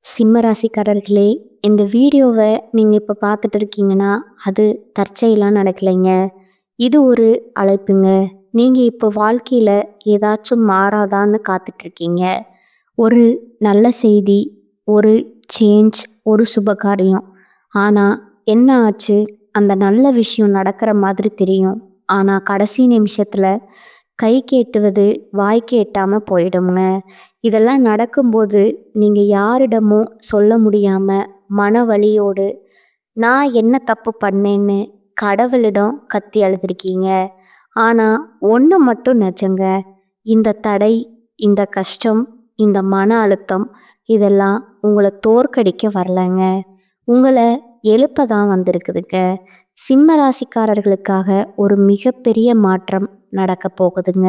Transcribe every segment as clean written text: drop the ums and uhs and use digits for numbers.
சிம்ம ராசிக்காரர்களே, இந்த வீடியோவை நீங்கள் இப்போ பார்த்துட்டு இருக்கீங்கன்னா அது தற்செயலாக நடக்கலைங்க. இது ஒரு அழைப்புங்க. நீங்கள் இப்போ வாழ்க்கையில் ஏதாச்சும் மாறாதான்னு காத்துட்ருக்கீங்க. ஒரு நல்ல செய்தி, ஒரு சேஞ்ச், ஒரு சுபகாரியம். ஆனால் என்ன ஆச்சு, அந்த நல்ல விஷயம் நடக்கிற மாதிரி தெரியும். ஆனால் கடைசி நிமிஷத்தில் கைக்கு எட்டுவது வாய்க்கு எட்டாமல் போயிடுங்க. இதெல்லாம் நடக்கும்போது நீங்கள் யாரிடமும் சொல்ல முடியாமல் மன வலியோடு நான் என்ன தப்பு பண்ணேன்னு கடவுளிடம் கத்தி அழுதுருக்கீங்க. ஆனால் ஒன்று மட்டும் நிஜங்க, இந்த தடை, இந்த கஷ்டம், இந்த மன அழுத்தம் இதெல்லாம் உங்களை தோற்கடிக்க வரலைங்க, உங்களை எழுப்ப தான் வந்திருக்குதுங்க. சிம்ம ராசிக்காரர்களுக்காக ஒரு மிகப்பெரிய மாற்றம் நடக்க போகுதுங்க.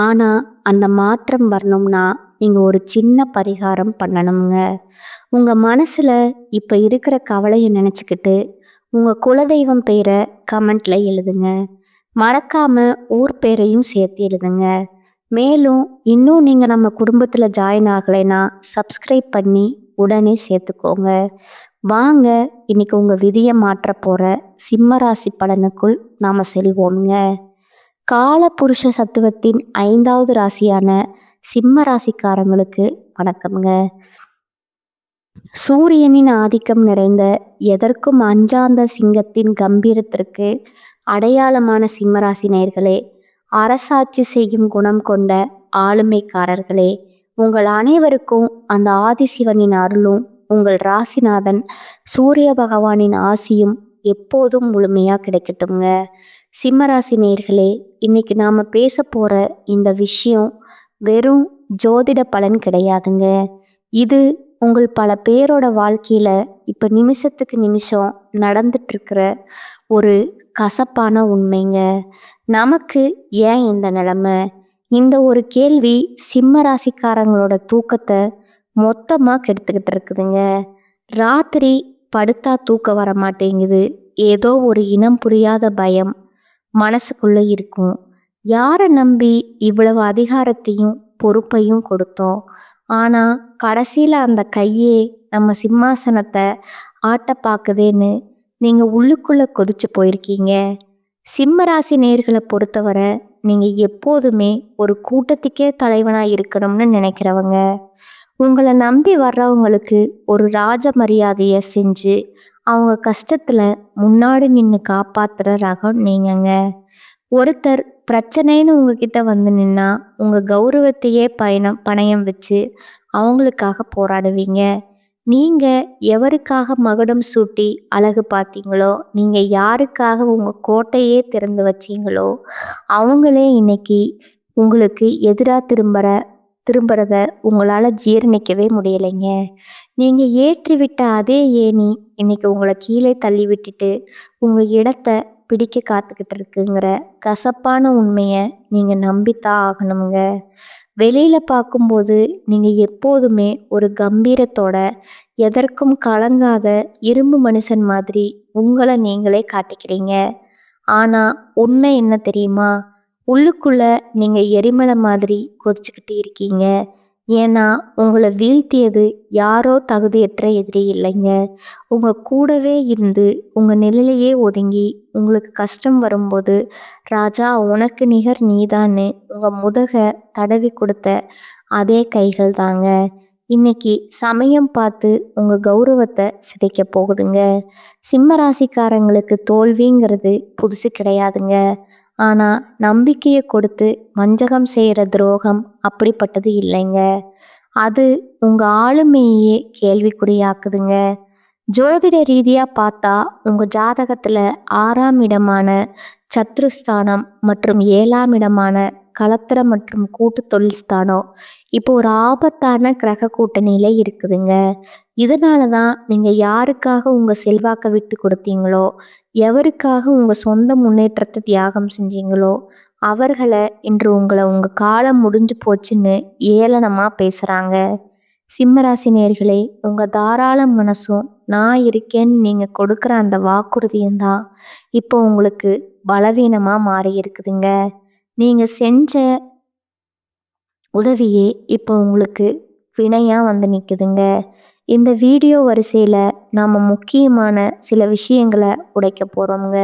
ஆனால் அந்த மாற்றம் வரணும்னா நீங்கள் ஒரு சின்ன பரிகாரம் பண்ணணுங்க. உங்கள் மனசில் இப்போ இருக்கிற கவலையை நினச்சிக்கிட்டு உங்கள் குலதெய்வம் பேரை கமெண்ட்டில் எழுதுங்க. மறக்காமல் ஊர் பேரையும் சேர்த்து எழுதுங்க. மேலும் இன்னும் நீங்கள் நம்ம குடும்பத்தில் ஜாயின் ஆகலைன்னா சப்ஸ்கிரைப் பண்ணி உடனே சேர்த்துக்கோங்க. வாங்க இன்னைக்கு உங்கள் விதியை மாற்ற போகிற சிம்ம ராசி பலனுக்குள் நாம் செல்வோங்க. கால புருஷ சத்துவத்தின் 5வது ராசியான சிம்ம ராசிக்காரங்களுக்கு வணக்கம்ங்க. சூரியனின் ஆதிக்கம் நிறைந்த எதற்கும் அஞ்சாந்த சிங்கத்தின் கம்பீரத்திற்கு அடையாளமான சிம்மராசி நேயர்களே, அரசாட்சி செய்யும் குணம் கொண்ட ஆளுமைக்காரர்களே, உங்கள் அனைவருக்கும் அந்த ஆதிசிவனின் அருளும் உங்கள் ராசிநாதன் சூரிய பகவானின் ஆசியும் எப்போதும் முழுமையாக கிடைக்கட்டுங்க. சிம்மராசி நேயர்களே, இன்னைக்கு நாம் பேச போகிற இந்த விஷயம் வெறும் ஜோதிட பலன் கிடையாதுங்க. இது உங்கள் பல பேரோட வாழ்க்கையில் இப்போ நிமிஷத்துக்கு நிமிஷம் நடந்துட்டுருக்கிற ஒரு கசப்பான உண்மைங்க. நமக்கு ஏன் இந்த நிலைமை? இந்த ஒரு கேள்வி சிம்ம ராசிக்காரங்களோட தூக்கத்தை மொத்தமாக கெடுத்துக்கிட்டு இருக்குதுங்க. ராத்திரி படுத்தா தூக்கம் வர மாட்டேங்குது. ஏதோ ஒரு இனம் புரியாத பயம் மனசுக்குள்ளே இருக்கும். யாரை நம்பி இவ்வளவு அதிகாரத்தையும் பொறுப்பையும் கொடுத்தோம்? ஆனால் கடைசியில் அந்த கையே நம்ம சிம்மாசனத்தை ஆட்ட பார்க்குதேன்னு நீங்கள் உள்ளுக்குள்ளே கொதிச்சு போயிருக்கீங்க. சிம்ம ராசி நேயர்களை பொறுத்தவரை நீங்கள் எப்போதுமே ஒரு கூட்டத்துக்கே தலைவனாக இருக்கணும்னு நினைக்கிறவங்க. உங்களை நம்பி வர்றவங்களுக்கு ஒரு ராஜ மரியாதையை செஞ்சு அவங்க கஷ்டத்தில் முன்னாடி நின்று காப்பாற்றுற ரகம் நீங்கங்க. ஒருத்தர் பிரச்சனைன்னு உங்ககிட்ட வந்து நின்னா உங்கள் கௌரவத்தையே பணயம் வச்சு அவங்களுக்காக போராடுவீங்க. நீங்கள் எவருக்காக மகுடம் சூட்டி அழகு பார்த்தீங்களோ, நீங்கள் யாருக்காக உங்கள் கோட்டையே திறந்து வச்சீங்களோ அவங்களே இன்னைக்கு உங்களுக்கு எதிராக திரும்புறத உங்களால் ஜீரணிக்கவே முடியலைங்க. நீங்கள் ஏற்றிவிட்ட அதே ஏணி இன்னைக்கு உங்களை கீழே தள்ளி விட்டுட்டு உங்கள் இடத்த பிடிக்க காத்துக்கிட்டு இருக்குங்கிற கசப்பான உண்மையை நீங்கள் நம்பித்தான் ஆகணுங்க. வெளியில் பார்க்கும்போது நீங்கள் எப்போதுமே ஒரு கம்பீரத்தோட எதற்கும் கலங்காத இரும்பு மனுஷன் மாதிரி உங்களை நீங்களே காட்டிக்கிறீங்க. ஆனால் உண்மை என்ன தெரியுமா? உள்ளுக்குள்ள நீங்கள் எரிமலை மாதிரி கொதிச்சுக்கிட்டு இருக்கீங்க. ஏன்னா உங்களை வீழ்த்தியது யாரோ தகுதியற்ற எதிரி இல்லைங்க. உங்கள் கூடவே இருந்து உங்கள் நிலையிலேயே ஒதுங்கி உங்களுக்கு கஷ்டம் வரும்போது ராஜா உனக்கு நிகர் நீதான்னு உங்கள் முதுகை தடவி கொடுத்த அதே கைகள் தாங்க இன்னைக்கு சமயம் பார்த்து உங்கள் கௌரவத்தை சிதைக்க போகுதுங்க. சிம்ம ராசிக்காரங்களுக்கு தோல்விங்கிறது புதுசு கிடையாதுங்க. ஆனால் நம்பிக்கையை கொடுத்து வஞ்சகம் செய்கிற துரோகம் அப்படிப்பட்டது இல்லைங்க. அது உங்கள் ஆளுமையே கேள்விக்குறியாக்குதுங்க. ஜோதிட ரீதியாக பார்த்தா உங்கள் ஜாதகத்தில் 6ஆம் இடமான சத்ருஸ்தானம் மற்றும் 7ஆம் இடமான கலத்திர மற்றும் கூட்டு தொழில் ஸ்தானம் இப்போ ஒரு ஆபத்தான கிரக கூட்டணியில இருக்குதுங்க. இதனால தான் நீங்கள் யாருக்காக உங்கள் செல்வாக்கை விட்டு கொடுத்தீங்களோ, எவருக்காக உங்கள் சொந்த முன்னேற்றத்தை தியாகம் செஞ்சீங்களோ அவர்களை இன்று உங்கள் காலம் முடிஞ்சு போச்சுன்னு ஏளனமாக பேசுகிறாங்க. சிம்மராசி நேயர்களே, உங்கள் தாராள மனசும் நான் இருக்கேன்னு நீங்கள் கொடுக்குற அந்த வாக்குறுதியும் தான் இப்போ உங்களுக்கு பலவீனமாக மாறி இருக்குதுங்க. நீங்கள் செஞ்ச உதவியே இப்போ உங்களுக்கு வினையாக வந்து நிற்குதுங்க. இந்த வீடியோ வரிசையில் நாம் முக்கியமான சில விஷயங்களை உடைக்க போகிறோங்க.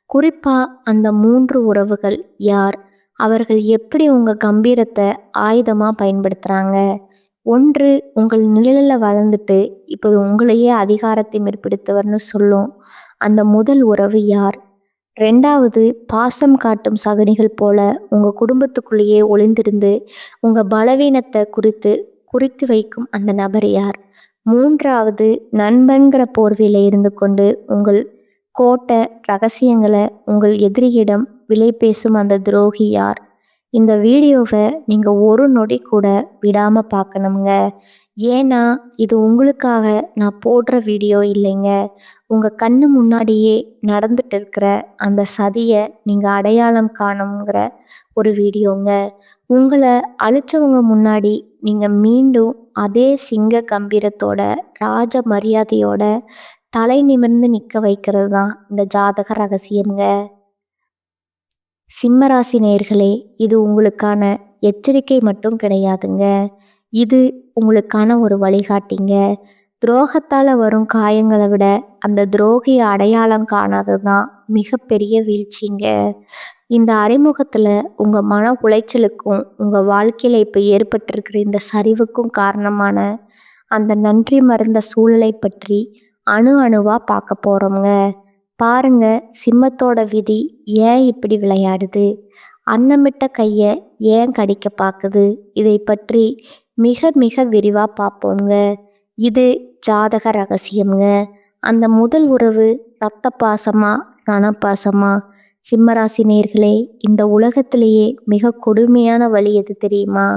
குறிப்பாக அந்த 3 உறவுகள் யார், அவர்கள் எப்படி உங்கள் கம்பீரத்தை ஆயுதமாக பயன்படுத்துகிறாங்க. ஒன்று, உங்கள் நிழலில் வளர்ந்துட்டு இப்போ உங்களையே அதிகாரத்தை மேற்படுத்தவர்னு சொல்லும் அந்த முதல் உறவு யார். ரெண்டாவது, பாசம் காட்டும் சகனிகள் போல உங்கள் குடும்பத்துக்குள்ளேயே ஒளிந்திருந்து உங்கள் பலவீனத்தை குறித்து வைக்கும் அந்த நபர் யார். மூன்றாவது, நண்பன்கிற போர்வையில் இருந்து கொண்டு உங்கள் கோட்டை ரகசியங்களை உங்கள் எதிரியிடம் விலை பேசும் அந்த துரோகி யார். இந்த வீடியோவை நீங்கள் ஒரு நொடி கூட விடாமல் பார்க்கணுங்க. ஏன்னா இது உங்களுக்காக நான் போடுற வீடியோ இல்லைங்க. உங்கள் கண்ணு முன்னாடியே நடந்துட்டு இருக்கிற அந்த சதியை நீங்கள் அடையாளம் காணுங்கிற ஒரு வீடியோங்க. உங்களை அழிச்சவங்க முன்னாடி நீங்கள் மீண்டும் அதே சிங்க கம்பீரத்தோட ராஜ மரியாதையோட தலை நிமிர்ந்து நிற்க வைக்கிறது தான் இந்த ஜாதக ரகசியம்ங்க. சிம்மராசி நேயர்களே, இது உங்களுக்கான எச்சரிக்கை மட்டும் கிடையாதுங்க. இது உங்களுக்கான ஒரு வழிகாட்டிங்க. துரோகத்தால் வரும் காயங்களை விட அந்த துரோகியை அடையாளம் காணாதது தான் மிகப்பெரிய வீழ்ச்சிங்க. இந்த அறிமுகத்தில் உங்கள் மன உளைச்சலுக்கும் உங்கள் வாழ்க்கையில் இப்போ ஏற்பட்டிருக்கிற இந்த சரிவுக்கும் காரணமான அந்த நன்றி மறந்த சூழலை பற்றி அணு அணுவாக பார்க்க போகிறோங்க. பாருங்க, சிம்மத்தோட விதி ஏன் இப்படி விளையாடுது, அன்னமிட்ட கையை ஏன் கடிக்க பார்க்குது, இதை பற்றி மிக மிக விரிவாக பார்ப்போங்க. இது ஜாதக ரகசியம்ங்க. அந்த முதல் உறவு ரத்த பாசமா ரணப்பாசமா? சிம்மராசி நேயர்களே, இந்த உலகத்திலேயே மிக கொடுமையான வழி எது தெரியுமா?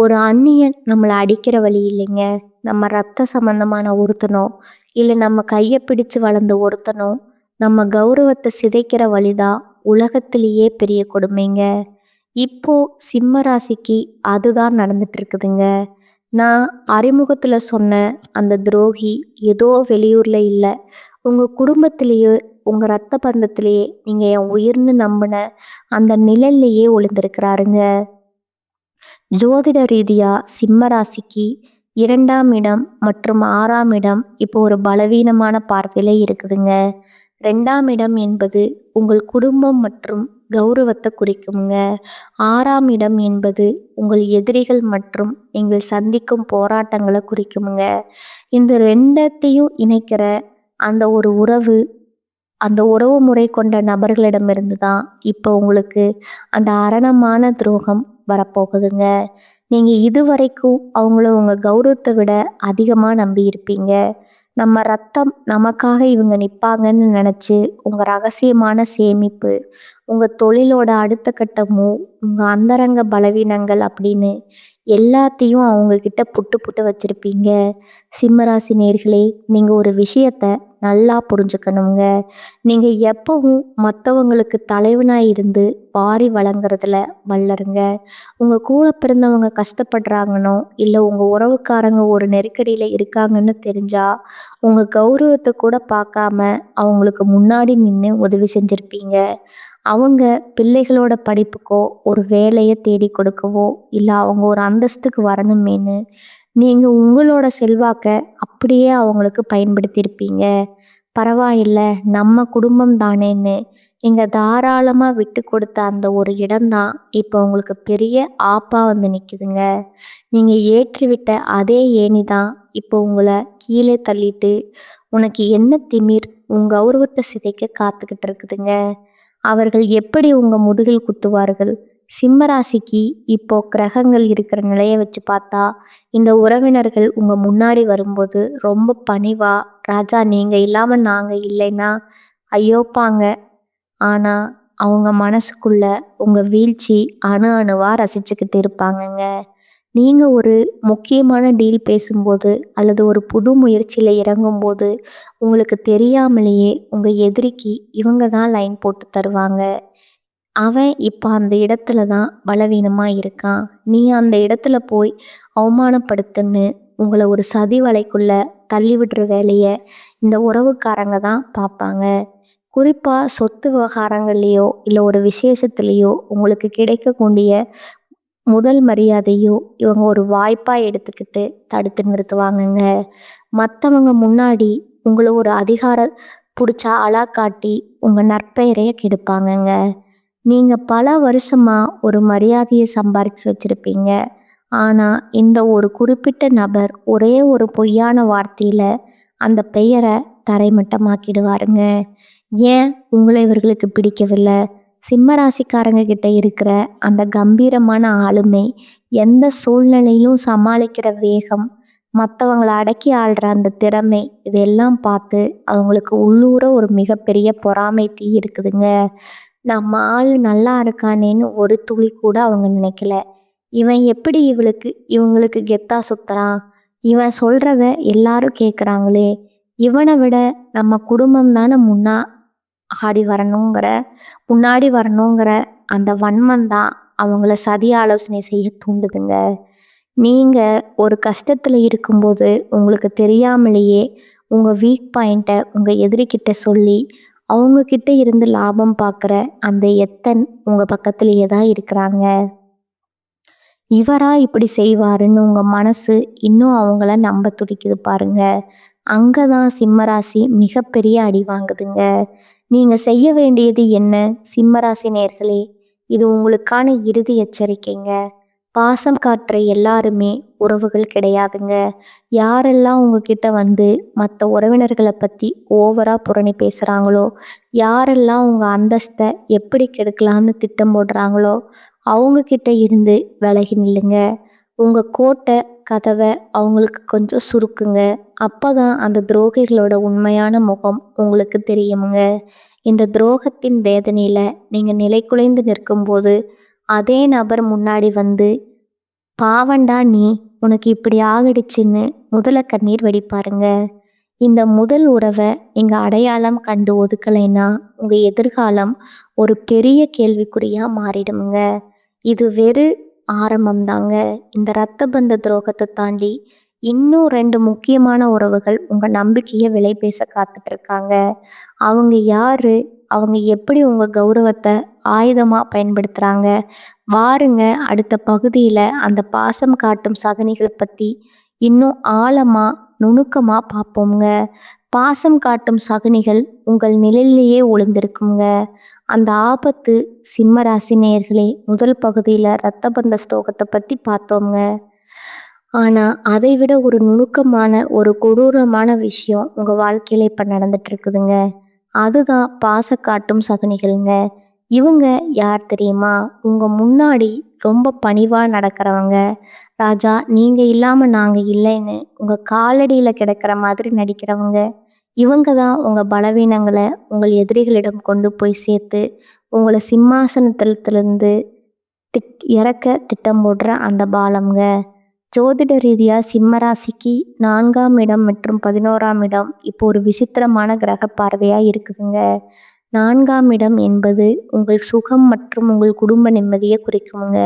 ஒரு அந்நியன் நம்மளை அடிக்கிற வழி இல்லைங்க. நம்ம ரத்த சம்பந்தமான ஒருத்தனோ இல்லை நம்ம கையை பிடிச்சு வளர்ந்த ஒருத்தனோ நம்ம கௌரவத்தை சிதைக்கிற வழிதான் உலகத்திலேயே பெரிய கொடுமைங்க. இப்போ சிம்ம ராசிக்கு அதுதான் நடந்துட்டு இருக்குதுங்க. நான் அறிமுகத்தில் சொன்ன அந்த துரோகி ஏதோ வெளியூரில் இல்லை, உங்கள் குடும்பத்திலேயே உங்கள் ரத்த பந்தத்திலேயே நீங்கள் என் உயிர்னு நம்பின அந்த நிழல்லையே ஒளிந்திருக்கிறாருங்க. ஜோதிட ரீதியாக சிம்ம ராசிக்கு 2ஆம் இடம் மற்றும் 6ஆம் இடம் இப்போ ஒரு பலவீனமான பார்வையில் இருக்குதுங்க. 2ஆம் இடம் என்பது உங்கள் குடும்பம் மற்றும் கௌரவத்தை குறிக்குங்க. 6ஆம் இடம் என்பது உங்கள் எதிரிகள் மற்றும் நீங்கள் சந்திக்கும் போராட்டங்களை குறிக்குமுங்க. இந்த ரெண்டத்தையும் இணைக்கிற அந்த ஒரு உறவு, அந்த உறவு முறை கொண்ட நபர்களிடமிருந்து தான் இப்போ உங்களுக்கு அந்த அரணமான துரோகம் வரப்போகுதுங்க. நீங்கள் இதுவரைக்கும் அவங்கள உங்கள் கௌரவத்தை விட அதிகமாக நம்பி இருப்பீங்க. நம்ம ரத்தம் நமக்காக இவங்க நிற்பாங்கன்னு நினச்சி உங்கள் ரகசியமான சேமிப்பு, உங்கள் தொழிலோட அடுத்த கட்ட மூவ், உங்கள் அந்தரங்க பலவீனங்கள் அப்படின்னு எல்லாத்தையும் அவங்கக்கிட்ட புட்டு புட்டு வச்சுருப்பீங்க. சிம்மராசி நேயர்களே, நீங்கள் ஒரு விஷயத்தை நல்லா புரிஞ்சுக்கணுங்க. நீங்கள் எப்பவும் மற்றவங்களுக்கு தலைவனாக இருந்து வாரி வழங்குறதுல வல்லருங்க. உங்கள் கூட பிறந்தவங்க கஷ்டப்படுறாங்கன்னோ இல்லை உங்கள் உறவுக்காரங்க ஒரு நெருக்கடியில் இருக்காங்கன்னு தெரிஞ்சால் உங்கள் கௌரவத்தை கூட பார்க்காம அவங்களுக்கு முன்னாடி நின்று உதவி செஞ்சுருப்பீங்க. அவங்க பிள்ளைகளோட படிப்புக்கோ ஒரு வேலையை தேடி கொடுக்கவோ இல்லை அவங்க ஒரு அந்தஸ்துக்கு வரணுமேனு நீங்கள் உங்களோட செல்வாக்கை அப்படியே அவங்களுக்கு பயன்படுத்தியிருப்பீங்க. பரவாயில்ல, நம்ம குடும்பம் தானேன்னு நீங்கள் தாராளமாக விட்டு கொடுத்த அந்த ஒரு இடம்தான் இப்போ உங்களுக்கு பெரிய ஆப்பாக வந்து நிற்குதுங்க. நீங்கள் ஏற்றிவிட்ட அதே ஏணி தான் இப்போ உங்களை கீழே தள்ளிட்டு உனக்கு என்ன திமிர் உங்கள் கௌரவத்தை சிதைக்க காத்துக்கிட்டு இருக்குதுங்க. அவர்கள் எப்படி உங்கள் முதுகில் குத்துவார்கள்? சிம்மராசிக்கு இப்போ கிரகங்கள் இருக்கிற நிலையை வச்சு பார்த்தா இந்த உறவினர்கள் உங்கள் முன்னாடி வரும்போது ரொம்ப பணிவா, ராஜா நீங்கள் இல்லாமல் நாங்கள் இல்லைன்னா ஐயோப்பாங்க. ஆனால் அவங்க மனசுக்குள்ள உங்கள் வீழ்ச்சி அணு அணுவாக ரசிச்சுக்கிட்டு இருப்பாங்கங்க. நீங்கள் ஒரு முக்கியமான டீல் பேசும்போது அல்லது ஒரு புது முயற்சியில் இறங்கும்போது உங்களுக்கு தெரியாமலேயே உங்கள் எதிரிக்கு இவங்க தான் லைன் போட்டு தருவாங்க. அவன் இப்போ அந்த இடத்துல தான் பலவீனமாக இருக்கான், நீ அந்த இடத்துல போய் அவமானப்படுத்துன்னு உங்களை ஒரு சதி வலைக்குள்ளே தள்ளி விடுற வேலையை இந்த உறவுக்காரங்க தான் பார்ப்பாங்க. குறிப்பாக சொத்து விவகாரங்கள்லேயோ இல்லை ஒரு விசேஷத்துலேயோ உங்களுக்கு கிடைக்கக்கூடிய முதல் மரியாதையோ இவங்க ஒரு வாய்ப்பா எடுத்துக்கிட்டு தடுத்து நிறுத்துவாங்கங்க. மற்றவங்க முன்னாடி உங்களை ஒரு அதிகார பிடிச்ச ஆளா காட்டி உங்க நற்பெயரைய கெடுப்பாங்கங்க. நீங்க பல வருஷமா ஒரு மரியாதையை சம்பாரிச்சு வச்சிருப்பீங்க. ஆனா இந்த ஒரு குறிப்பிட்ட நபர் ஒரே ஒரு பொய்யான வார்த்தையில அந்த பெயரை தரைமட்டமாக்கிடுவாருங்க. ஏன் உங்களை இவர்களுக்கு பிடிக்கவில்லை? சிம்ம ராசிக்காரங்க கிட்ட இருக்கிற அந்த கம்பீரமான ஆளுமை, எந்த சூழ்நிலையிலும் சமாளிக்கிற வேகம், மற்றவங்களை அடக்கி ஆள்ற அந்த திறமை, இதெல்லாம் பார்த்து அவங்களுக்கு உள்ளூர ஒரு மிகப்பெரிய பொறாமை தீ இருக்குதுங்க. நம்ம ஆள் நல்லா இருக்கானேன்னு ஒரு துளி கூட அவங்க நினைக்கல. இவன் எப்படி இவங்களுக்கு கெத்தா சுத்துறான், இவன் சொல்றத எல்லாரும் கேட்குறாங்களே, இவனை விட நம்ம குடும்பம் தானே முன்னாடி வரணுங்கிற அந்த வன்மம் தான் அவங்கள சதி ஆலோசனை செய்ய தூண்டுதுங்க. நீங்க ஒரு கஷ்டத்துல இருக்கும்போது உங்களுக்கு தெரியாமலேயே உங்க வீக் பாயிண்ட்டை உங்க எதிரிகிட்ட சொல்லி அவங்க கிட்ட இருந்து லாபம் பார்க்குற அந்த எத்தன் உங்க பக்கத்திலேயே தான் இருக்கிறாங்க. இவரா இப்படி செய்வாருன்னு உங்க மனசு இன்னும் அவங்கள நம்ப துடிக்குது பாருங்க. அங்கதான் சிம்மராசி மிகப்பெரிய அடி வாங்குதுங்க. நீங்க செய்ய வேண்டியது என்ன? சிம்மராசி நேர்களே, இது உங்களுக்கான இறுதி எச்சரிக்கைங்க. பாசம் காட்டுற எல்லாருமே உறவுகள் கிடையாதுங்க. யாரெல்லாம் உங்ககிட்ட வந்து மற்ற உறவினர்களை பற்றி ஓவரா புரணி பேசுகிறாங்களோ, யாரெல்லாம் உங்கள் அந்தஸ்தை எப்படி கெடுக்கலாம்னு திட்டம் போடுறாங்களோ, அவங்கக்கிட்ட இருந்து விலகி நில்லுங்க. உங்கள் கோட்டை கதவை அவங்களுக்கு கொஞ்சம் சுருக்குங்க. அப்போ தான் அந்த துரோகிகளோட உண்மையான முகம் உங்களுக்கு தெரியுமுங்க. இந்த துரோகத்தின் வேதனையில் நீங்கள் நிலைகுலைந்து நிற்கும்போது அதே நபர் முன்னாடி வந்து, பாவண்டா நீ, உனக்கு இப்படி ஆகிடுச்சின்னு முதல கண்ணீர் வடிப்பாருங்க. இந்த முதல் உறவை நீங்கள் அடையாளம் கண்டு ஒதுக்கலைன்னா உங்கள் எதிர்காலம் ஒரு பெரிய கேள்விக்குறியாக மாறிடுமுங்க. இது ஆரம்பம் தாங்க. இந்த இரத்த பந்த துரோகத்தை தாண்டி இன்னும் 2 முக்கியமான உறவுகள் உங்கள் நம்பிக்கையை விலை பேச காத்துட்டு இருக்காங்க. அவங்க யாரு? அவங்க எப்படி உங்கள் கௌரவத்தை ஆயுதமாக பயன்படுத்துகிறாங்க? வாருங்க, அடுத்த பகுதியில் அந்த பாசம் காட்டும் சகுனிகள் பற்றி இன்னும் ஆழமாக நுணுக்கமாக பார்ப்போங்க. பாசம் காட்டும் சகுனிகள் உங்கள் நிழலிலேயே ஒளிந்திருக்குங்க. அந்த ஆபத்து. சிம்மராசி நேயர்களே, முதல் பகுதியில் இரத்த பந்த ஸ்தோகத்தை பற்றி பார்த்தோங்க. ஆனால் அதை விட ஒரு நுணுக்கமான ஒரு கொடூரமான விஷயம் உங்கள் வாழ்க்கையில் இப்போ நடந்துட்டு இருக்குதுங்க. அதுதான் பாச காட்டும் சகுனிகள்ங்க. இவங்க யார் தெரியுமா? உங்கள் முன்னாடி ரொம்ப பணிவாக நடக்கிறவங்க. ராஜா நீங்கள் இல்லாமல் நாங்கள் இல்லைன்னு உங்கள் காலடியில் கிடக்கிற மாதிரி நடிக்கிறவங்க. இவங்க தான் உங்கள் பலவீனங்களை உங்கள் எதிரிகளிடம் கொண்டு போய் சேர்த்து உங்களை சிம்மாசனத்திலிருந்து இறக்க திட்டம் போடுற அந்த பாலம்ங்க. ஜோதிட ரீதியாக சிம்மராசிக்கு 4ஆம் இடம் மற்றும் 11ஆம் இடம் இப்போ ஒரு விசித்திரமான கிரக பார்வையாக இருக்குதுங்க. 4ஆம் இடம் என்பது உங்கள் சுகம் மற்றும் உங்கள் குடும்ப நிம்மதியை குறிக்குமுங்க.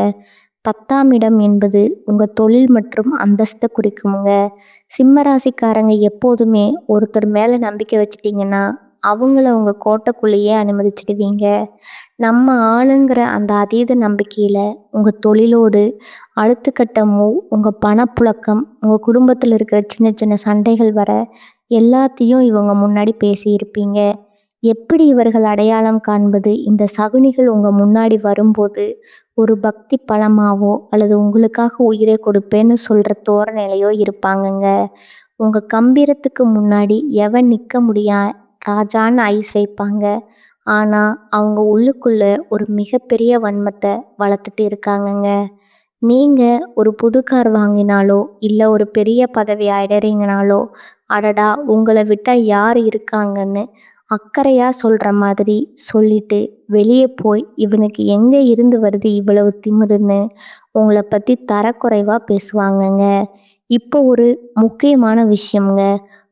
10ஆம் இடம் என்பது உங்கள் தொழில் மற்றும் அந்தஸ்தை குறிக்குமுங்க. சிம்மராசிக்காரங்க எப்போதுமே ஒருத்தர் மேலே நம்பிக்கை வச்சிட்டிங்கன்னா அவங்கள உங்கள் கோட்டைக்குள்ளேயே அனுமதிச்சிடுவீங்க. நம்ம ஆளுங்கிற அந்த அதீத நம்பிக்கையில் உங்கள் தொழிலோடு அடுத்த கட்டமோ உங்கள் பணப்புழக்கம், உங்கள் குடும்பத்தில் இருக்கிற சின்ன சின்ன சண்டைகள் வர எல்லாத்தையும் இவங்க முன்னாடி பேசியிருப்பீங்க. எப்படி இவர்கள் அடையாளம் காண்பது? இந்த சகுனிகள் உங்கள் முன்னாடி வரும்போது ஒரு பக்தி பலமாவோ அல்லது உங்களுக்காக உயிரை கொடுப்பேன்னு சொல்கிற தோரணையிலையோ இருப்பாங்கங்க. உங்கள் கம்பீரத்துக்கு முன்னாடி எவன் நிற்க முடியா ராஜான்னு ஐஸ் வைப்பாங்க. ஆனால் அவங்க உள்ளுக்குள்ள ஒரு மிகப்பெரிய வன்மத்தை வளர்த்துட்டு இருக்காங்கங்க. நீங்கள் ஒரு புது கார் வாங்கினாலோ இல்லை ஒரு பெரிய பதவி அடைறீங்கனாலோ, அடடா உங்களை விட்டால் யார் இருக்காங்கன்னு அக்கறையாக சொல்கிற மாதிரி சொல்லிட்டு வெளியே போய் இவனுக்கு எங்கே இருந்து வருது இவ்வளவு திமிருன்னு உங்களை பற்றி தரக்குறைவாக பேசுவாங்கங்க. இப்போ ஒரு முக்கியமான விஷயம்ங்க.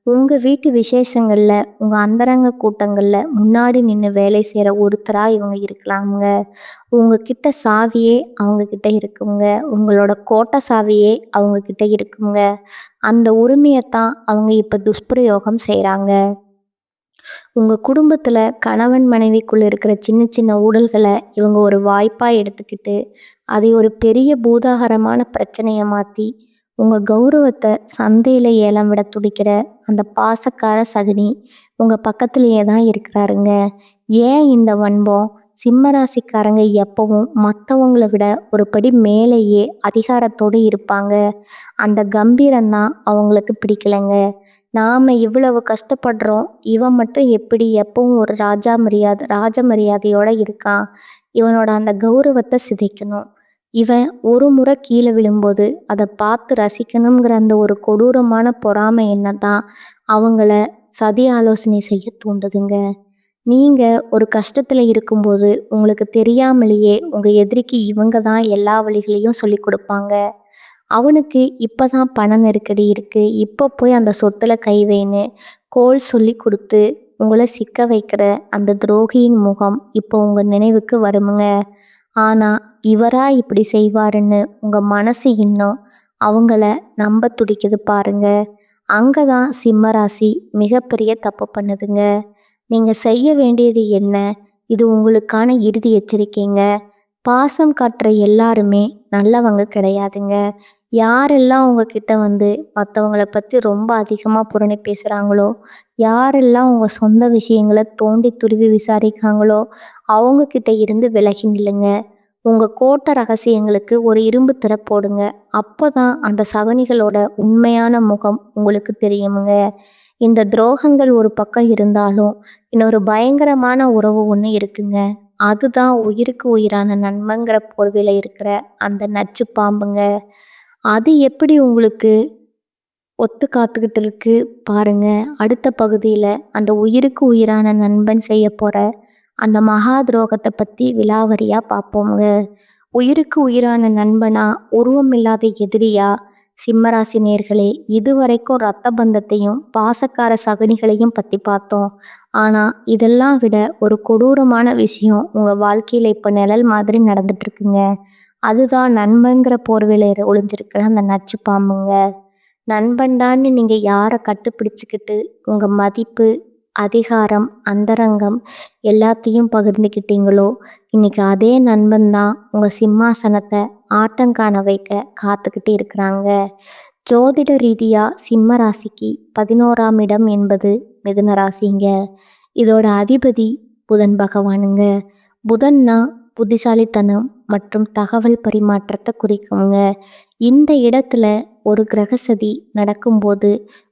உங்கள் வீட்டு விசேஷங்களில், உங்கள் அந்தரங்க கூட்டங்களில் முன்னாடி நின்று வேலை செய்கிற ஒருத்தராக இவங்க இருக்கலாமுங்க. உங்ககிட்ட சாவியே அவங்கக்கிட்ட இருக்குங்க. உங்களோட கோட்டை சாவியே அவங்கக்கிட்ட இருக்குங்க. அந்த உரிமையைத்தான் அவங்க இப்போ துஷ்பிரயோகம் செய்கிறாங்க. உங்கள் குடும்பத்தில் கணவன் மனைவிக்குள்ளே இருக்கிற சின்ன சின்ன ஊழல்களை இவங்க ஒரு வாய்ப்பாக எடுத்துக்கிட்டு அதை ஒரு பெரிய பூதாகரமான பிரச்சனையை மாற்றி உங்கள் கௌரவத்தை சந்தையில் ஏலம் விட துடிக்கிற அந்த பாசக்கார சகுனி உங்கள் பக்கத்துலேயே தான் இருக்கிறாருங்க. ஏன் இந்த வன்பம்? சிம்மராசிக்காரங்க எப்பவும் மற்றவங்களை விட ஒரு படி மேலேயே அதிகாரத்தோடு இருப்பாங்க. அந்த கம்பீரம்தான் அவங்களுக்கு பிடிக்கலைங்க. நாம் இவ்வளவு கஷ்டப்படுறோம், இவன் மட்டும் எப்படி எப்பவும் ஒரு ராஜ மரியாதையோடு இருக்கான்? இவனோட அந்த கௌரவத்தை சிதைக்கணும். இவன் ஒரு முறை கீழே விழும்போது அதை பார்த்து ரசிக்கணுங்கிற அந்த ஒரு கொடூரமான பொறாமை எண்ணம் தான் அவங்கள சதி ஆலோசனை செய்ய தூண்டுதுங்க. நீங்கள் ஒரு கஷ்டத்தில் இருக்கும்போது உங்களுக்கு தெரியாமலேயே உங்கள் எதிரிக்கு இவங்க தான் எல்லா வழிகளையும் சொல்லி கொடுப்பாங்க. அவனுக்கு இப்போ தான் பண நெருக்கடி இருக்குது, இப்போ போய் அந்த சொத்தில் கை வைன்னு கோல் சொல்லி கொடுத்து உங்களை சிக்க வைக்கிற அந்த துரோகியின் முகம் இப்போ உங்கள் நினைவுக்கு வருமுங்க. ஆனால் இவரா இப்படி செய்வாருன்னு உங்கள் மனசு இன்னும் அவங்கள நம்ப துடிக்குது பாருங்க. அங்கே தான் சிம்மராசி மிகப்பெரிய தப்பு பண்ணுதுங்க. நீங்கள் செய்ய வேண்டியது என்ன? இது உங்களுக்கான இறுதி எச்சரிக்கைங்க. பாசம் காட்டுற எல்லாருமே நல்லவங்க கிடையாதுங்க. யாரெல்லாம் உங்ககிட்ட வந்து மற்றவங்களை பற்றி ரொம்ப அதிகமாக புரணி பேசுகிறாங்களோ, யாரெல்லாம் உங்கள் சொந்த விஷயங்களை தோண்டி துருவி விசாரிக்காங்களோ அவங்கக்கிட்ட இருந்து விலகி நில்லுங்க. உங்கள் கோட்டை ரகசியங்களுக்கு ஒரு இரும்பு திரை போடுங்க. அப்போ தான் அந்த சகுனிகளோட உண்மையான முகம் உங்களுக்கு தெரியுமுங்க. இந்த துரோகங்கள் ஒரு பக்கம் இருந்தாலும் இன்னொரு பயங்கரமான உறவு ஒன்று இருக்குங்க. அதுதான் உயிருக்கு உயிரான நண்பங்கிற போர்வையில் இருக்கிற அந்த நச்சு பாம்புங்க. அது எப்படி உங்களுக்கு ஒத்து காத்துக்கிட்டு இருக்கு பாருங்க. அடுத்த பகுதியில் அந்த உயிருக்கு உயிரான நண்பன் செய்ய போகிற அந்த மகா துரோகத்தை பற்றி விலாவரியாக பார்ப்போங்க. உயிருக்கு உயிரான நண்பனா, உருவம் இல்லாத எதிரியா? சிம்மராசி நேர்களே, இதுவரைக்கும் ரத்த பந்தத்தையும் பாசக்கார சகுனிகளையும் பற்றி பார்த்தோம். ஆனால் இதெல்லாம் விட ஒரு கொடூரமான விஷயம் உங்கள் வாழ்க்கையில் இப்போ நிழல் மாதிரி நடந்துட்டுருக்குங்க. அதுதான் நண்பங்கிற போர்வையில் ஒளிஞ்சிருக்கிற அந்த நச்சு பாம்புங்க. நண்பன்டான்னு நீங்கள் யாரை கட்டுப்பிடிச்சிக்கிட்டு உங்கள் மதிப்பு, அதிகாரம், அந்தரங்கம் எல்லாத்தையும் பகிர்ந்துக்கிட்டீங்களோ, இன்னைக்கு அதே நண்பன் தான் உங்கள் சிம்மாசனத்தை ஆட்டங்காண வைக்க காத்துக்கிட்டு இருக்கிறாங்க. ஜோதிட ரீதியாக சிம்ம ராசிக்கு 11ஆம் இடம் என்பது மிதுன ராசிங்க. இதோட அதிபதி புதன் பகவானுங்க. புதன்னா புத்திசாலித்தனம் மற்றும் தகவல் பரிமாற்றத்தை குறிக்குங்க. இந்த இடத்துல ஒரு கிரகசதி நடக்கும்போது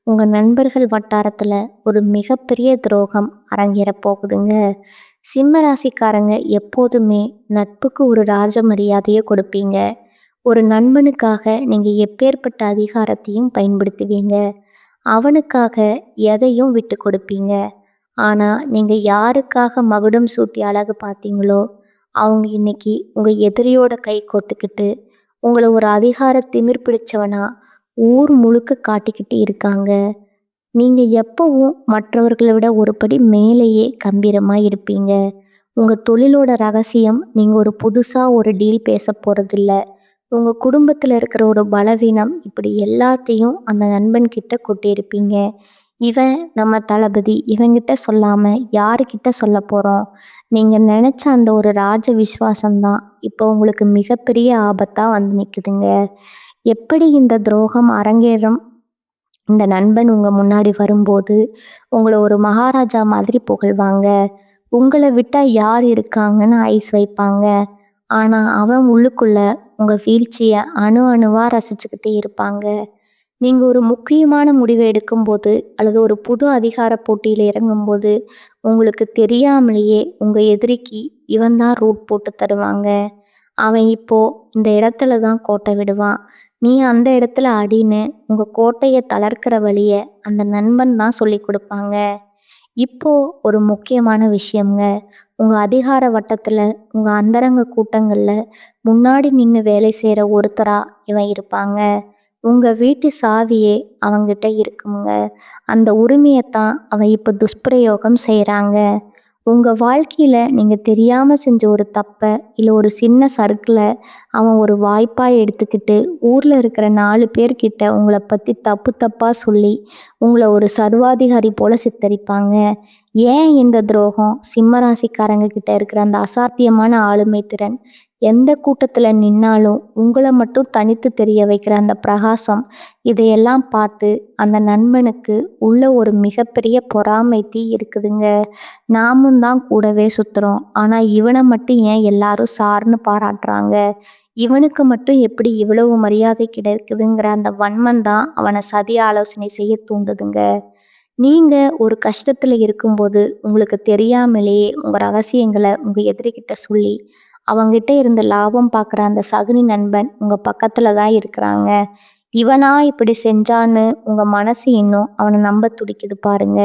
உங்கள் நண்பர்கள் வட்டாரத்தில் ஒரு மிகப்பெரிய துரோகம் அரங்கேற போகுதுங்க. சிம்ம ராசிக்காரங்க எப்போதுமே நட்புக்கு ஒரு ராஜ மரியாதையை கொடுப்பீங்க. ஒரு நண்பனுக்காக நீங்கள் எப்பேற்பட்ட அதிகாரத்தையும் பயன்படுத்துவீங்க. அவனுக்காக எதையும் விட்டு கொடுப்பீங்க. ஆனால் நீங்கள் யாருக்காக மகுடம் சூட்டி அழகு பார்த்தீங்களோ அவங்க இன்னைக்கு உங்கள் எதிரியோட கை கோத்துக்கிட்டு உங்களை ஒரு அதிகார திமிர் பிடிச்சவனா ஊர் முழுக்க காட்டிக்கிட்டு இருக்காங்க. நீங்கள் எப்பவும் மற்றவர்களை விட ஒரு படி மேலேயே கம்பீரமாக இருப்பீங்க. உங்கள் தொழிலோட ரகசியம் நீங்கள் ஒரு புதுசாக ஒரு டீல் பேச போகிறதில்ல. உங்கள் குடும்பத்தில் இருக்கிற ஒரு பலவீனம், இப்படி எல்லாத்தையும் அந்த நண்பன்கிட்ட கொட்டியிருப்பீங்க. இவன் நம்ம தளபதி, இவங்கிட்ட சொல்லாமல் யாருக்கிட்ட சொல்ல போகிறோம்? நீங்கள் நினச்ச அந்த ஒரு ராஜ விஸ்வாசம்தான் இப்போ உங்களுக்கு மிகப்பெரிய ஆபத்தாக வந்து நிற்குதுங்க. எப்படி இந்த துரோகம் அரங்கேறும்? இந்த நண்பன் உங்கள் முன்னாடி வரும்போது உங்களை ஒரு மகாராஜா மாதிரி புகழ்வாங்க. உங்களை விட்டால் யார் இருக்காங்கன்னு ஐஸ் வைப்பாங்க. ஆனால் அவன் உள்ளுக்குள்ள உங்கள் வீழ்ச்சியை அணு அணுவாக ரசிச்சுக்கிட்டே இருப்பாங்க. நீங்கள் ஒரு முக்கியமான முடிவை எடுக்கும்போது அல்லது ஒரு புது அதிகார போட்டியில் இறங்கும்போது உங்களுக்கு தெரியாமலேயே உங்கள் எதிரிக்கு இவன் தான் ரூட் போட்டு தருவாங்க. அவன் இப்போது இந்த இடத்துல தான் கோட்டை விடுவான், நீ அந்த இடத்துல அடின்னு உங்கள் கோட்டையை தளர்க்கிற வழியை அந்த நண்பன் தான் சொல்லி கொடுப்பாங்க. இப்போது ஒரு முக்கியமான விஷயங்க. உங்கள் அதிகார வட்டத்தில், உங்கள் அந்தரங்க கூட்டங்களில் முன்னாடி நின்று வேலை செய்கிற ஒருத்தராக இவன் இருப்பாங்க. உங்கள் வீட்டு சாவியே அவங்கிட்ட இருக்குங்க. அந்த உரிமையைத்தான் அவன் இப்போ துஷ்பிரயோகம் செய்கிறாங்க. உங்கள் வாழ்க்கையில் நீங்கள் தெரியாமல் செஞ்ச ஒரு தப்பை இல்லை ஒரு சின்ன சறுக்கில் அவன் ஒரு வாய்ப்பாக எடுத்துக்கிட்டு ஊரில் இருக்கிற 4 பேர்கிட்ட உங்களை பற்றி தப்பு தப்பாக சொல்லி உங்களை ஒரு சர்வாதிகாரி போல் சித்தரிப்பாங்க. ஏன் இந்த துரோகம்? சிம்மராசிக்காரங்க கிட்ட இருக்கிற அந்த அசாத்தியமான ஆளுமை திறன் எந்த கூட்டத்தில் நின்னாலும் உங்களை மட்டும் தனித்து தெரிய வைக்கிற அந்த பிரகாசம், இதையெல்லாம் பார்த்து அந்த நண்பனுக்கு உள்ள ஒரு மிகப்பெரிய பொறாமை தீ இருக்குதுங்க. நாமும் தான் கூடவே சுத்துறோம், ஆனால் இவனை மட்டும் ஏன் எல்லாரும் சார்னு பாராட்டுறாங்க, இவனுக்கு மட்டும் எப்படி இவ்வளவு மரியாதை கிடைக்குதுங்கிற அந்த வன்மம் தான் அவனை சதி ஆலோசனை செய்ய தூண்டுதுங்க. நீங்க ஒரு கஷ்டத்துல இருக்கும்போது உங்களுக்கு தெரியாமலேயே உங்க ரகசியங்களை உங்க எதிரிகிட்ட சொல்லி அவங்கிட்ட இருந்து லாபம் பார்க்குற அந்த சகுனி நண்பன் உங்க பக்கத்துல தான் இருக்கிறாங்க. இவனா இப்படி செஞ்சான்னு உங்க மனசு இன்னும் அவனை நம்ப துடிக்குது பாருங்க.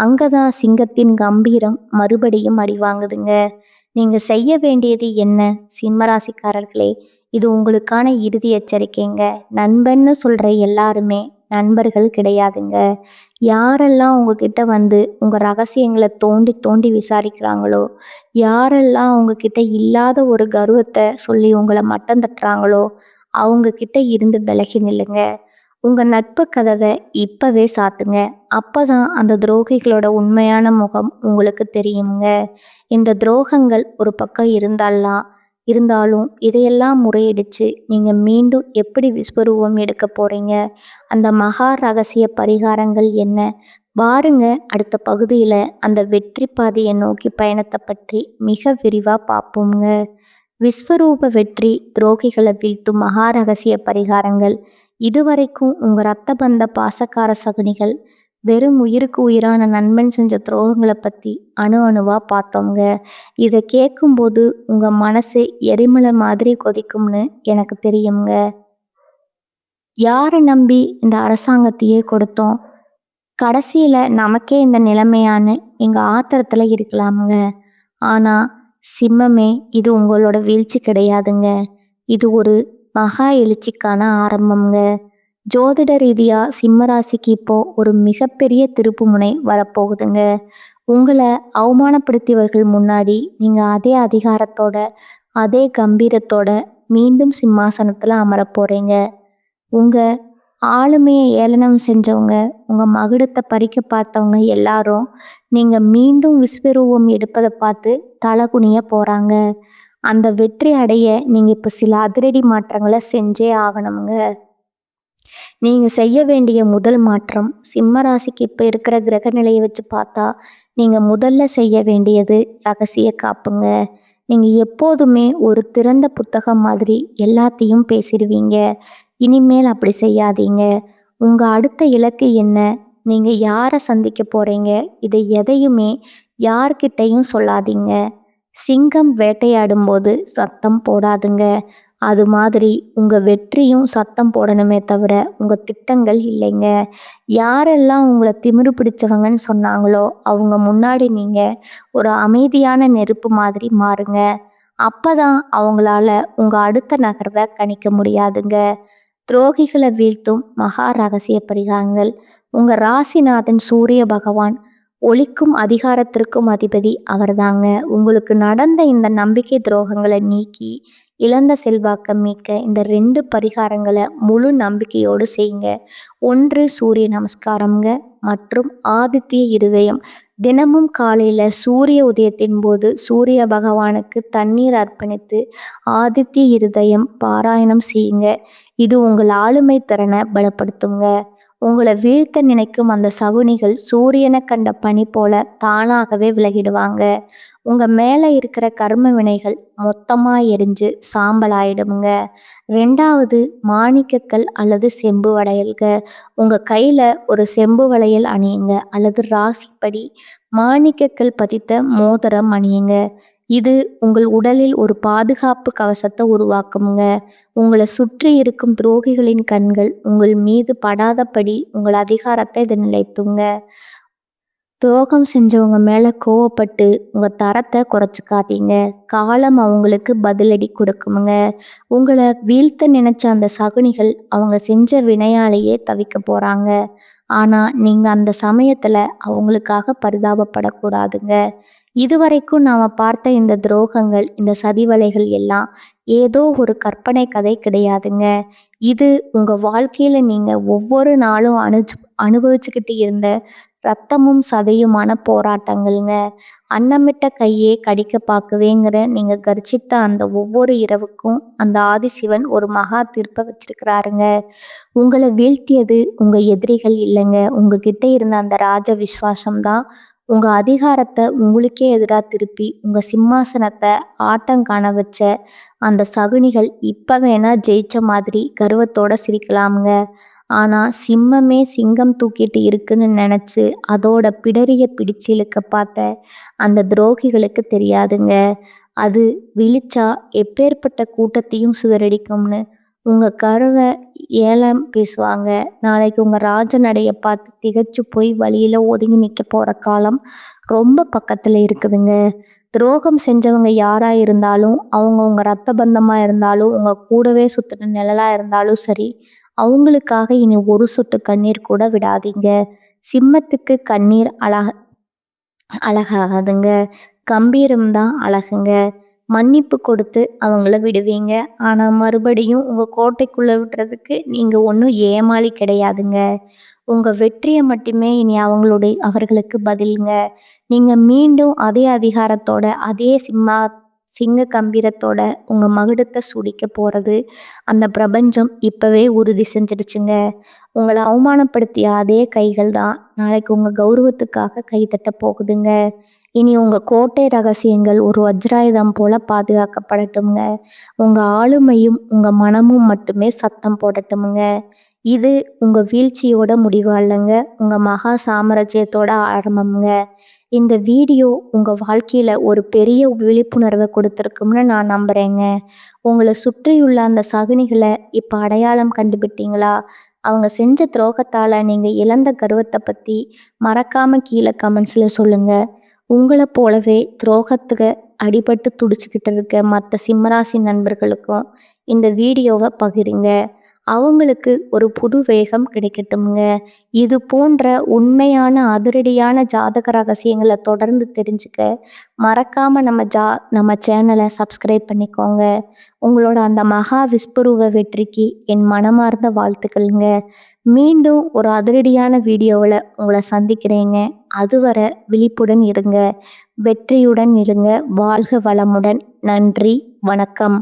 அங்கதான் சிங்கத்தின் கம்பீரம் மறுபடியும் அடி வாங்குதுங்க. நீங்க செய்ய வேண்டியது என்ன, சிம்மராசிக்காரர்களே? இது உங்களுக்கான இறுதி எச்சரிக்கைங்க. நண்பன்னு சொல்ற எல்லாருமே நண்பர்கள் கிடையாதுங்க. யாரெல்லாம் உங்ககிட்ட வந்து உங்க ரகசியங்களை தோண்டி தோண்டி விசாரிக்கிறாங்களோ, யாரெல்லாம் உங்ககிட்ட இல்லாத ஒரு கர்வத்தை சொல்லி உங்களை மட்டம் தட்டுறாங்களோ, அவங்க கிட்ட இருந்து விலகி நில்லுங்க. உங்க நட்பு கதவை இப்பவே சாத்துங்க. அப்பதான் அந்த துரோகிகளோட உண்மையான முகம் உங்களுக்கு தெரியுங்க. இந்த துரோகங்கள் ஒரு பக்கம் இருந்தாலும் இதையெல்லாம் முறையடிச்சு நீங்க மீண்டும் எப்படி விஸ்வரூபம் எடுக்க போறீங்க? அந்த மகா ரகசிய பரிகாரங்கள் என்ன? வாருங்க, அடுத்த பகுதியில அந்த வெற்றி பாதையை நோக்கி பயணத்தை பற்றி மிக விரிவா பார்ப்போங்க. விஸ்வரூப வெற்றி, துரோகிகளை வீழ்த்தும் மகா ரகசிய பரிகாரங்கள். இதுவரைக்கும் உங்க ரத்த பந்த பாசக்கார சகுனிகள், வெறும் உயிருக்கு உயிரான நண்பன் செஞ்ச துரோகங்களை பத்தி அணு அணுவா பார்த்தோங்க. இதை கேட்கும்போது உங்க மனசு எரிமலை மாதிரி கொதிக்கும்னு எனக்கு தெரியுங்க. யாரை நம்பி இந்த அரசாங்கத்தையே கொடுத்தோம், கடைசியில நமக்கே இந்த நிலைமையான்னு எங்க ஆத்திரத்துல இருக்கலாமுங்க. ஆனா சிம்மமே, இது உங்களோட வீழ்ச்சி கிடையாதுங்க. இது ஒரு மகா எழுச்சிக்கான ஆரம்பம்ங்க. ஜோதிட ரீதியா சிம்மராசிக்கு இப்போ ஒரு மிகப்பெரிய திருப்புமுனை வரப்போகுதுங்க. உங்களை அவமானப்படுத்தியவர்கள் முன்னாடி நீங்க அதே அதிகாரத்தோட, அதே கம்பீரத்தோட மீண்டும் சிம்மாசனத்துல அமரப் போறீங்க. உங்க ஆளுமையை ஏளனம் செஞ்சவங்க, உங்க மகுடத்தை பறிக்க பார்த்தவங்க எல்லாரும் நீங்க மீண்டும் விஸ்வரூபம் எடுப்பதை பார்த்து தலகுனிய போறாங்க. அந்த வெற்றி அடைய நீங்க இப்ப சில அதிரடி மாற்றங்களை செஞ்சே ஆகணுங்க. நீங்க செய்ய வேண்டிய முதல் மாற்றம், சிம்ம ராசிக்கு இப்ப இருக்கிற கிரக நிலையை வச்சு பார்த்தா நீங்க முதல்ல செய்ய வேண்டியது ரகசிய காப்புங்க. நீங்க எப்போதுமே ஒரு திறந்த புத்தகம் மாதிரி எல்லாத்தையும் பேசிடுவீங்க. இனிமேல் அப்படி செய்யாதீங்க. உங்க அடுத்த இலக்கு என்ன, நீங்க யாரை சந்திக்க போறீங்க, இதை எதையுமே யார்கிட்டையும் சொல்லாதீங்க. சிங்கம் வேட்டையாடும் போது சத்தம் போடாதுங்க. அது மாதிரி உங்க வெற்றியும் சத்தம் போடணுமே தவிர உங்க திட்டங்கள் இல்லைங்க. யாரெல்லாம் உங்களை திமிரு பிடிச்சவங்கன்னு சொன்னாங்களோ அவங்க முன்னாடி நீங்க ஒரு அமைதியான நெருப்பு மாதிரி மாறுங்க. அப்பதான் அவங்களால உங்க அடுத்த நகர்வை கணிக்க முடியாதுங்க. துரோகிகளை வீழ்த்தும் மகா ரகசிய பரிகாரங்கள். உங்க ராசிநாதன் சூரிய பகவான், ஒளிக்கும் அதிகாரத்திற்கும் அதிபதி அவர்தாங்க. உங்களுக்கு நடந்த இந்த நம்பிக்கை துரோகங்களை நீக்கி இழந்த செல்வாக்க மீட்க இந்த 2 பரிகாரங்களை முழு நம்பிக்கையோடு செய்யுங்க. 1 சூரிய நமஸ்காரம்ங்க, மற்றும் ஆதித்ய இருதயம். தினமும் காலையில சூரிய உதயத்தின் போது சூரிய பகவானுக்கு தண்ணீர் அர்ப்பணித்து ஆதித்ய இருதயம் பாராயணம் செய்யுங்க. இது உங்கள் ஆளுமை திறனை பலப்படுத்துங்க. உங்களை வீழ்த்த நினைக்கும் அந்த சகுனிகள் சூரியனை கண்ட பனி போல தானாகவே விலகிடுவாங்க. உங்க மேல இருக்கிற கர்ம வினைகள் மொத்தமா எரிஞ்சு சாம்பலாயிடுங்க. 2வது மாணிக்கக்கல் அல்லது செம்பு வளையல்க. உங்க கையில ஒரு செம்பு வளையல் அணியுங்க, அல்லது ராசிப்படி மாணிக்கக்கல் பதித்த மோதிரம் அணியுங்க. இது உங்கள் உடலில் ஒரு பாதுகாப்பு கவசத்தை உருவாக்குங்க. உங்களை சுற்றி இருக்கும் துரோகிகளின் கண்கள் உங்கள் மீது படாதபடி உங்கள் அதிகாரத்தை இது நிலைத்துங்க. துரோகம் செஞ்சவங்க மேல கோவப்பட்டு உங்க தரத்தை குறைச்சிக்காதீங்க. காலம் அவங்களுக்கு பதிலடி கொடுக்குமுங்க. உங்களை வீழ்த்த நினைச்ச அந்த சகுனிகள் அவங்க செஞ்ச வினையாலேயே தவிக்க போறாங்க. ஆனா நீங்க அந்த சமயத்துல அவங்களுக்காக பரிதாபப்படக்கூடாதுங்க. இதுவரைக்கும் நாம பார்த்த இந்த துரோகங்கள், இந்த சதிவலைகள் எல்லாம் ஏதோ ஒரு கற்பனை கதை கிடையாதுங்க. இது உங்க வாழ்க்கையில நீங்க ஒவ்வொரு நாளும் அனுபவிச்சுக்கிட்டு இருந்த ரத்தமும் சதையுமான போராட்டங்கள்ங்க. அன்னமிட்ட கையே கடிக்க பாக்குதேங்கிற நீங்க கர்ஜித்த அந்த ஒவ்வொரு இரவுக்கும் அந்த ஆதிசிவன் ஒரு மகா தீர்ப்பை வச்சிருக்கிறாருங்க. உங்களை வீழ்த்தியது உங்க எதிரிகள் இல்லைங்க, உங்ககிட்ட இருந்த அந்த ராஜ விஸ்வாசம் தான் உங்க அதிகாரத்தை உங்களுக்கே எதிராக திருப்பி உங்க சிம்மாசனத்தை ஆட்டம் காண வச்ச அந்த சகுனிகள். இப்ப வேணா ஜெயிச்ச மாதிரி கர்வத்தோட சிரிக்கலாமுங்க. ஆனா சிம்மமே சிங்கம் தூக்கிட்டு இருக்குன்னு நினைச்சு அதோட பிடரிய பிடிச்சு இழுக்க பார்த்த அந்த துரோகிகளுக்கு தெரியாதுங்க, அது விழிச்சா எப்பேற்பட்ட கூட்டத்தையும் சிதறடிக்கும்னு. உங்க கருவை ஏலம் பேசுவாங்க. நாளைக்கு உங்க ராஜ நடைய பார்த்து திகைச்சு போய் வழியில ஒதுங்கி நிக்க போற காலம் ரொம்ப பக்கத்துல இருக்குதுங்க. துரோகம் செஞ்சவங்க யாரா இருந்தாலும், அவங்க உங்க ரத்த பந்தமா இருந்தாலும், உங்க கூடவே சுத்தின நிழலா இருந்தாலும் சரி, அவங்களுக்காக இனி ஒரு சொட்டு கண்ணீர் கூட விடாதீங்க. சிம்மத்துக்கு கண்ணீர் அழகாகாதுங்க, கம்பீரம்தான் அழகுங்க. மன்னிப்பு கொடுத்து அவங்கள விடுவீங்க. ஆனா மறுபடியும் உங்க கோட்டைக்குள்ள விடுறதுக்கு நீங்க ஒன்றும் ஏமாளி கிடையாதுங்க. உங்க வெற்றியை மட்டுமே இனி அவர்களுக்கு பதிலுங்க. நீங்க மீண்டும் அதே அதிகாரத்தோட அதே சிங்க கம்பீரத்தோட உங்க மகுடத்தை சுடிக்க போறது அந்த பிரபஞ்சம் இப்பவே உறுதி செஞ்சிடுச்சுங்க. உங்களை அவமானப்படுத்திய அதே கைகள் தான் நாளைக்கு உங்க கௌரவத்துக்காக கைத்தட்ட போகுதுங்க. இனி உங்க கோட்டை ரகசியங்கள் ஒரு வஜ்ராயுதம் போல பாதுகாக்கப்படட்டும்ங்க. உங்க ஆளுமையும் உங்க மனமும் மட்டுமே சத்தம் போடட்டும்ங்க. இது உங்க வீழ்ச்சியோட முடிவு அல்லங்க, உங்க மகா சாம்ராஜ்யத்தோட ஆரம்பம்ங்க. இந்த வீடியோ உங்க வாழ்க்கையில ஒரு பெரிய விழிப்புணர்வை கொடுத்துருக்கும்னு நான் நம்புறேங்க. உங்களை சுற்றியுள்ள அந்த சகுனிகளை இப்ப அடையாளம் கண்டுபிட்டீங்களா? அவங்க செஞ்ச துரோகத்தால நீங்க இழந்த கர்வத்தை பத்தி மறக்காம கீழே கமெண்ட்ஸ்ல சொல்லுங்க. உங்களை போலவே துரோகத்துக்கு அடிபட்டு துடிச்சுக்கிட்டு இருக்க மற்ற சிம்மராசி நண்பர்களுக்கும் இந்த வீடியோவை பகிருங்க. அவங்களுக்கு ஒரு புது வேகம் கிடைக்கட்டும்ங்க. இது போன்ற உண்மையான அதிரடியான ஜாதக ரகசியங்களை தொடர்ந்து தெரிஞ்சுக்க மறக்காம நம்ம சேனலை சப்ஸ்கிரைப் பண்ணிக்கோங்க. உங்களோட அந்த மகா விஸ்வரூப வெற்றிக்கு என் மனமார்ந்த வாழ்த்துக்கள்ங்க. மீண்டும் ஒரு அதிரடியான வீடியோவில் உங்களை சந்திக்கிறேங்க. அதுவரை விழிப்புடன் இருங்க, வெற்றியுடன் இருங்க. வாழ்க வளமுடன். நன்றி, வணக்கம்.